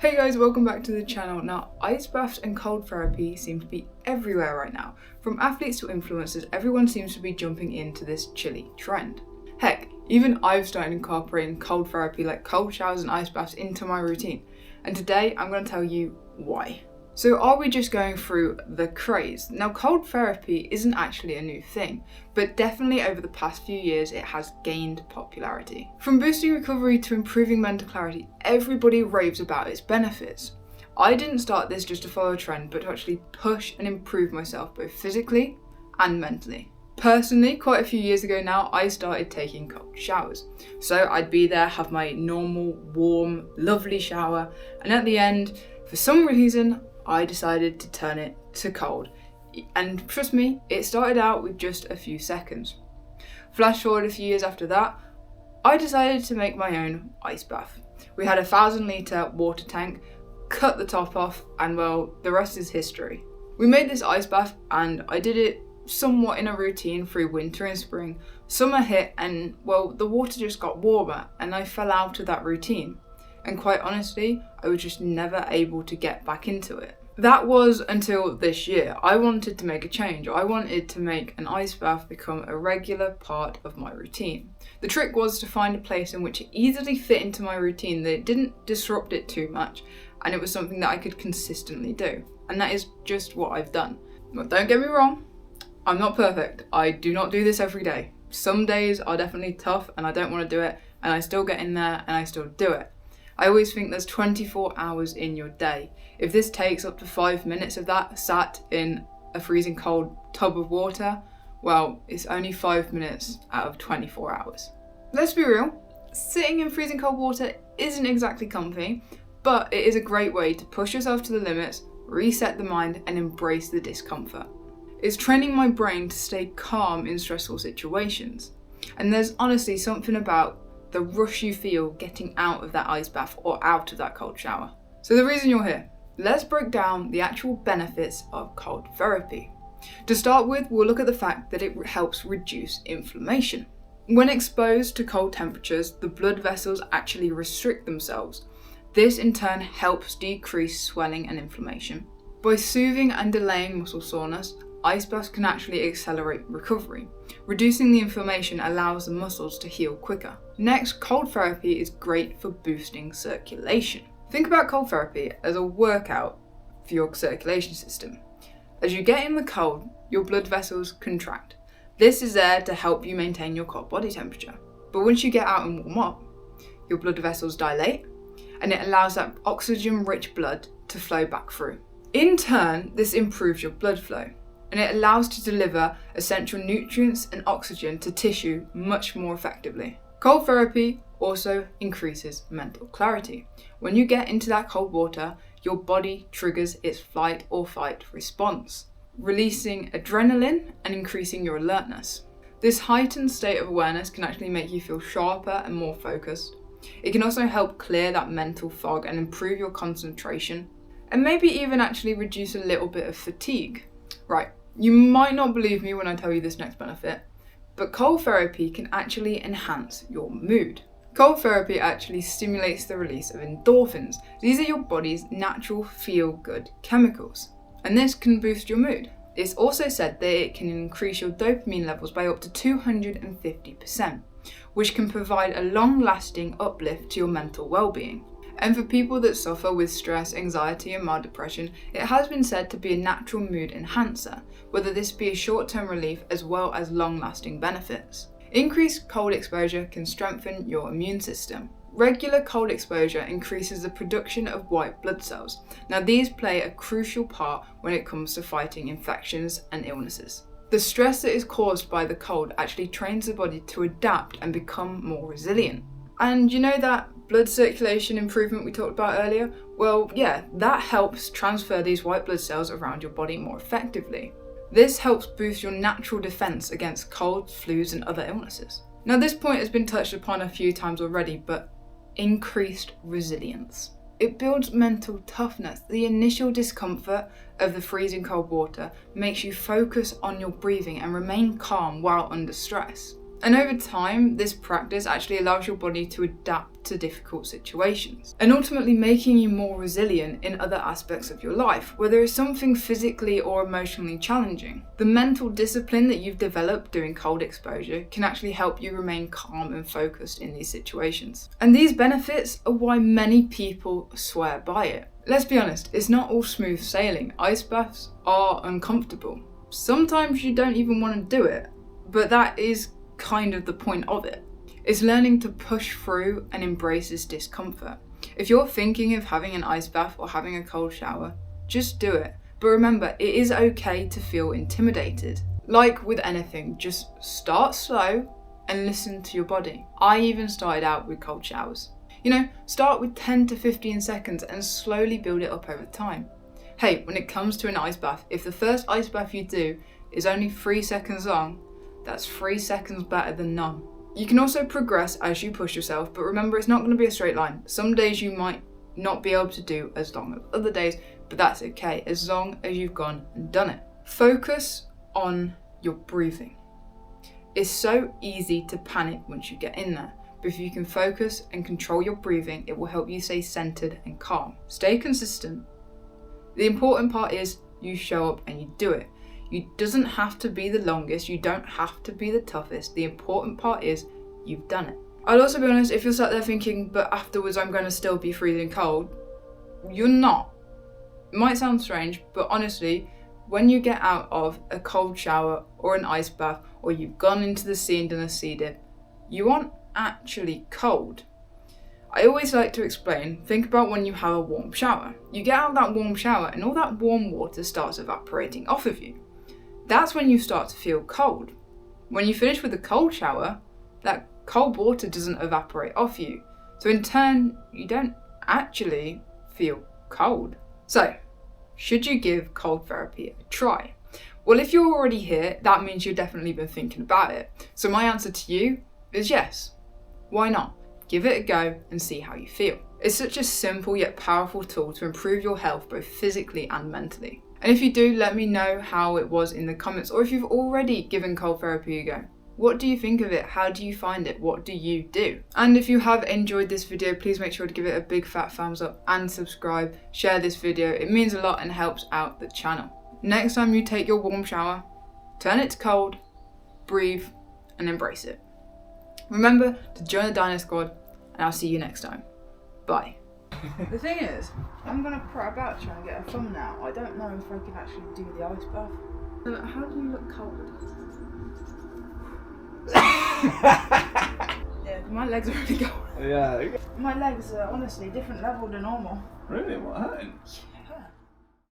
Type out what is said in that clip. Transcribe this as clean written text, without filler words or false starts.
Hey guys, welcome back to the channel. Now, ice baths and cold therapy seem to be everywhere right now. From athletes to influencers, everyone seems to be jumping into this chilly trend. Heck, even I've started incorporating cold therapy like cold showers and ice baths into my routine. And today I'm going to tell you why. So are we just going through the craze? Now, cold therapy isn't actually a new thing, but definitely over the past few years it has gained popularity. From boosting recovery to improving mental clarity, everybody raves about its benefits. I didn't start this just to follow a trend, but to actually push and improve myself both physically and mentally. Personally, quite a few years ago now, I started taking cold showers. So I'd be there, have my normal, warm, lovely shower, and at the end, for some reason, I decided to turn it to cold. And trust me, it started out with just a few seconds. Flash forward a few years after that, I decided to make my own ice bath. We had a 1,000-litre water tank, cut the top off, and well, the rest is history. We made this ice bath and I did it somewhat in a routine through winter and spring. Summer hit and well, the water just got warmer and I fell out of that routine. And quite honestly, I was just never able to get back into it. That was until this year. I wanted to make a change. I wanted to make an ice bath become a regular part of my routine. The trick was to find a place in which it easily fit into my routine, that it didn't disrupt it too much, and it was something that I could consistently do. And that is just what I've done. But don't get me wrong, I'm not perfect. I do not do this every day. Some days are definitely tough and I don't want to do it, and I still get in there and I still do it. I always think there's 24 hours in your day. If this takes up to 5 minutes of that sat in a freezing cold tub of water, well, it's only 5 minutes out of 24 hours. Let's be real, sitting in freezing cold water isn't exactly comfy, but it is a great way to push yourself to the limits, reset the mind, and embrace the discomfort. It's training my brain to stay calm in stressful situations. And there's honestly something about the rush you feel getting out of that ice bath or out of that cold shower. So the reason you're here, let's break down the actual benefits of cold therapy. To start with, we'll look at the fact that it helps reduce inflammation. When exposed to cold temperatures, the blood vessels actually restrict themselves. This in turn helps decrease swelling and inflammation. By soothing and delaying muscle soreness, ice baths can actually accelerate recovery. Reducing the inflammation allows the muscles to heal quicker. Next, cold therapy is great for boosting circulation. Think about cold therapy as a workout for your circulation system. As you get in the cold, your blood vessels contract. This is there to help you maintain your cold body temperature. But once you get out and warm up, your blood vessels dilate and it allows that oxygen-rich blood to flow back through. In turn, this improves your blood flow, and it allows to deliver essential nutrients and oxygen to tissue much more effectively. Cold therapy also increases mental clarity. When you get into that cold water, your body triggers its flight or fight response, releasing adrenaline and increasing your alertness. This heightened state of awareness can actually make you feel sharper and more focused. It can also help clear that mental fog and improve your concentration, and maybe even actually reduce a little bit of fatigue. Right. You might not believe me when I tell you this next benefit, but cold therapy can actually enhance your mood. Cold therapy actually stimulates the release of endorphins. These are your body's natural feel-good chemicals, and this can boost your mood. It's also said that it can increase your dopamine levels by up to 250%, which can provide a long-lasting uplift to your mental well-being. And for people that suffer with stress, anxiety, and mild depression, it has been said to be a natural mood enhancer, whether this be a short-term relief as well as long-lasting benefits. Increased cold exposure can strengthen your immune system. Regular cold exposure increases the production of white blood cells. Now, these play a crucial part when it comes to fighting infections and illnesses. The stress that is caused by the cold actually trains the body to adapt and become more resilient. And you know that blood circulation improvement we talked about earlier? Well, yeah, that helps transfer these white blood cells around your body more effectively. This helps boost your natural defense against colds, flus, and other illnesses. Now, this point has been touched upon a few times already, but increased resilience. It builds mental toughness. The initial discomfort of the freezing cold water makes you focus on your breathing and remain calm while under stress. And over time, this practice actually allows your body to adapt to difficult situations and ultimately making you more resilient in other aspects of your life, whether it's something physically or emotionally challenging. The mental discipline that you've developed doing cold exposure can actually help you remain calm and focused in these situations. And these benefits are why many people swear by it. Let's be honest, it's not all smooth sailing. Ice baths are uncomfortable. Sometimes you don't even want to do it, but that is kind of the point of it. It's learning to push through and embrace this discomfort. If you're thinking of having an ice bath or having a cold shower, just do it. But remember, it is okay to feel intimidated. Like with anything, just start slow and listen to your body. I even started out with cold showers. Start with 10 to 15 seconds and slowly build it up over time. Hey, when it comes to an ice bath, if the first ice bath you do is only 3 seconds long, that's 3 seconds better than none. You can also progress as you push yourself, but remember, it's not going to be a straight line. Some days you might not be able to do as long as other days, but that's okay, as long as you've gone and done it. Focus on your breathing. It's so easy to panic once you get in there, but if you can focus and control your breathing, it will help you stay centered and calm. Stay consistent. The important part is you show up and you do it. You doesn't have to be the longest, you don't have to be the toughest. The important part is you've done it. I'll also be honest, if you're sat there thinking, but afterwards I'm going to still be freezing cold, you're not. It might sound strange, but honestly, when you get out of a cold shower or an ice bath, or you've gone into the sea and done a sea dip, you aren't actually cold. I always like to explain, think about when you have a warm shower. You get out of that warm shower and all that warm water starts evaporating off of you. That's when you start to feel cold. When you finish with a cold shower, that cold water doesn't evaporate off you. So in turn, you don't actually feel cold. So, should you give cold therapy a try? Well, if you're already here, that means you've definitely been thinking about it. So my answer to you is yes. Why not? Give it a go and see how you feel. It's such a simple yet powerful tool to improve your health both physically and mentally. And if you do, let me know how it was in the comments, or if you've already given cold therapy a go. What do you think of it? How do you find it? What do you do? And if you have enjoyed this video, please make sure to give it a big fat thumbs up and subscribe. Share this video. It means a lot and helps out the channel. Next time you take your warm shower, turn it to cold, breathe, and embrace it. Remember to join the Dino Squad, and I'll see you next time. Bye. The thing is, I'm gonna prat about trying to get a thumbnail. I don't know if I can actually do the ice bath. How do you look cold? Yeah, my legs are really cold. Yeah. My legs are honestly different level to normal. Really? What happened?